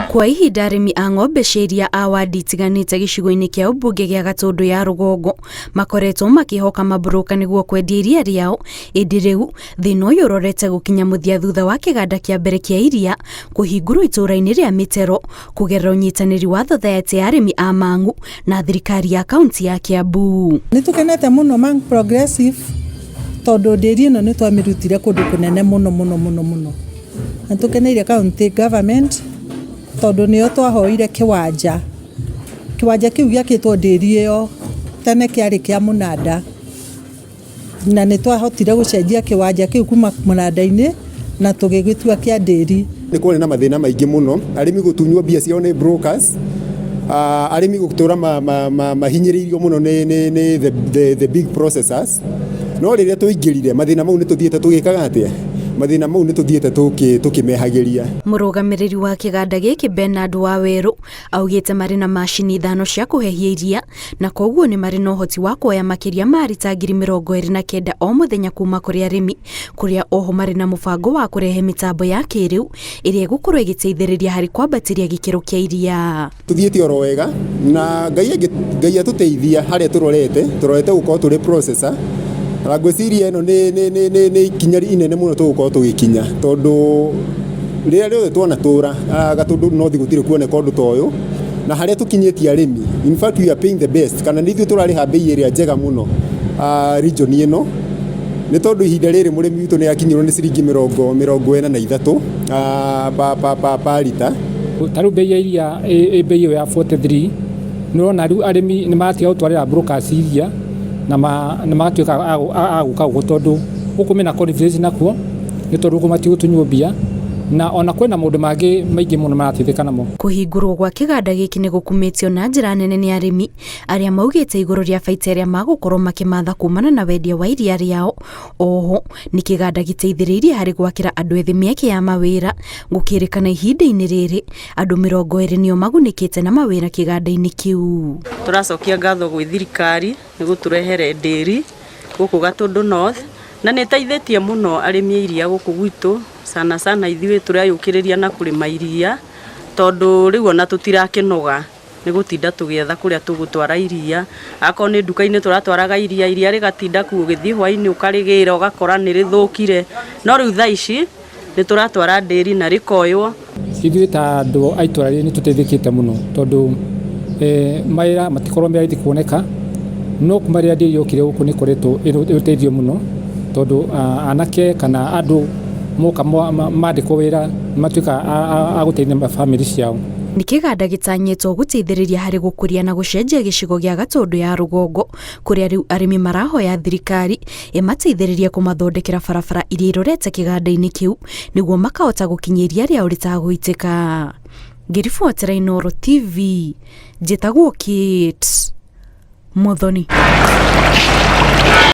Kwa ihinda arĩmi a ng'ombe cia iria a wadi itiganĩte gĩcigo-inĩ kĩa ũmbunge gĩa Gatũndũ ya rũgongo makoretwo makĩhoka mabroka nĩguo kwendia iria rĩao, ĩndĩ rĩu thĩna ũyũ ũrorete gũkinya mũthia thutha wa kĩganda kĩa mbere kĩa iria kũhingũrwo itũũra-inĩ rĩa Mĩtero kũgerera ũnyitanĩri wa society ya arĩmi a Mang'u na thirikari ya kaunti ya Kiambu. Nĩtũkenete mũno Mang'u Progressive tondũ ndĩri ĩno nĩtwamĩrutire kũndũ kũnene mũno. Nĩtũkeneire county government tondũ nĩo twahoire kĩwanja kĩu gĩakĩtwo ndĩri ĩyo tene kĩarĩ kĩa mũnanda, na nĩtwahotire gũcenjia kĩwanja kĩu kuma mũnanda-inĩ na tũgĩgĩtua kĩa ndĩri. Nĩ kũrĩ na mathĩna maingĩ mũno, arĩmi gũtunywo mbia ciao nĩ brokers, arĩmi gũtũra mahinyĩrĩirio mũno nĩ the big processors. No rĩrĩa tũingĩrire mathĩna mau nĩtũthiĩte tũgĩkaga atĩa? Mathĩna mau nĩtũthiĩte tũkĩmehagĩria. Mũrũgamĩrĩri wa kĩganda gĩkĩ Bernard Waweru augĩte marĩ na macini 5 cia kũhehia iria, na koguo nĩ marĩ na ũhoti wa kuoya makĩria ma rita 29,000 o mũthenya kuma kũrĩ arĩmi, kũrĩa oho marĩ na mũbango wa kũrehe mĩtambo ya kĩrĩu ĩrĩa ĩgũkorwo ĩgĩteithĩrĩria harĩ kwambatĩria gĩkĩro kĩa iria. Tuthiĩte oro wega na Ngai atũteithia harĩa tũrorete gũkorwo tũrĩ processor. Ngwĩciria ĩno nĩ ikinya inene mũno tũgũkorwo tũgĩkinya, tondũ rĩrĩa rĩothe twanatũra Gatũndũ North gũtirĩ kuoneka ũndũ ta ũyũ, na harĩa tũkinyĩtie arĩmi, in fact we are paying the best, kana nĩ ithuĩ tũrarĩha mbei ĩrĩa njega mũno region ĩno, nĩ tondũ ihinda rĩrĩ mũrĩmi witũ nĩ akinyĩrwo nĩ ciringi 43 pa lita. Tarĩu mbei ya iria mbei ya 43, nĩũrona rĩu arĩmi nĩmatiga gũtwarĩra brokers iria na magatuĩka agũka ũguo, tondũ gũkũ mena confidence nakuo, nĩ tondũ gũkũ matigũtunywo mbia, na ona kwĩna maũndũ mangĩ maingĩ mũno marateithĩka namo. Kũhingũrwo gwa kĩganda gĩkĩ nĩ gũkumĩtio na njĩra nene nĩ arĩmi arĩa maugĩte igũrũ rĩa baita ĩrĩa magũkorwo makĩmatha kumana na wendia wa iria rĩao. Oho nĩ kĩganda gĩteithĩrĩirie harĩ gwakĩra andũ ethĩ mĩeke ya mawĩra, gũkĩrĩkana ihinda-inĩ rĩrĩ andũ 20 nĩo magunĩkĩte na mawĩra kĩganda-inĩ kĩu. Tũracokia ngatho gwĩ thirikari nĩ gũtũrehere ndĩri gũkũ Gatũndũ North, na nĩ ĩteithĩtie mũno arĩmi iria gũkũ gwitũ, sana ithuĩ tũrayũkĩrĩria na kũrĩma iria, tondũ rĩu ona tũtirakĩnoga nĩ gũtinda tũgĩetha kũrĩa tũgũtwara iria. Akorwo nĩ nduka-inĩ tũratwaraga iria rĩgatinda kuo, ũgĩthiĩ hwaĩ-inĩ ũkarĩgĩra ũgakora nĩ rĩthũkire, no rĩu thaa ici nĩ tũratwara ndĩri na rĩkoywo. Ithuĩ ta andũ a itũra rĩrĩ nĩ tũteithĩkĩte mũno, tondũ mawĩra matikorwo me raithi kuoneka, no kuma rĩrĩa ndĩri yokire gũkũ nĩ koretwo ũteithio mũno, tondũ anake kana andũ moka mandĩkwo wĩra matuĩka a gũteithia family ciao. Nĩ kĩganda gĩtanyĩtwo gũteithĩrĩria harĩ gũkũria na gũcenjia gĩcigo gĩa Gatũndũ ya rũgongo, kũrĩa rĩu arĩmi marahoya thirikari ĩmateithĩrĩrie kũmathondekera barabara iria irorete kĩganda-inĩ kĩu nĩguo makahota gũkinyia iria rĩao rĩtagũitĩka. Ngĩribotera Inooro TV, njĩtagwo Kate Muthoni.